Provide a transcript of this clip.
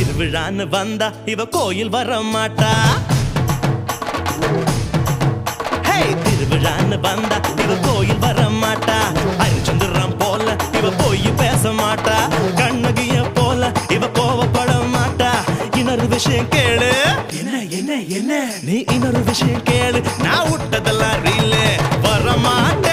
திருவிழான்னு வந்தா இவ கோயில் வர மாட்டா. திருவிழான்னு வந்தா இவ கோயில் வர மாட்டா. அரிச்சந்திரம் போல இவ போய் பேச மாட்டா. கண்ணகிய போல இவ கோவப்பட மாட்டா. இன்னொரு விஷயம் கேளு. என்ன என்ன என்ன நீ இன்னொரு விஷயம் கேளு. நான் விட்டதெல்லாம் ரீலே வர மாட்டேன்.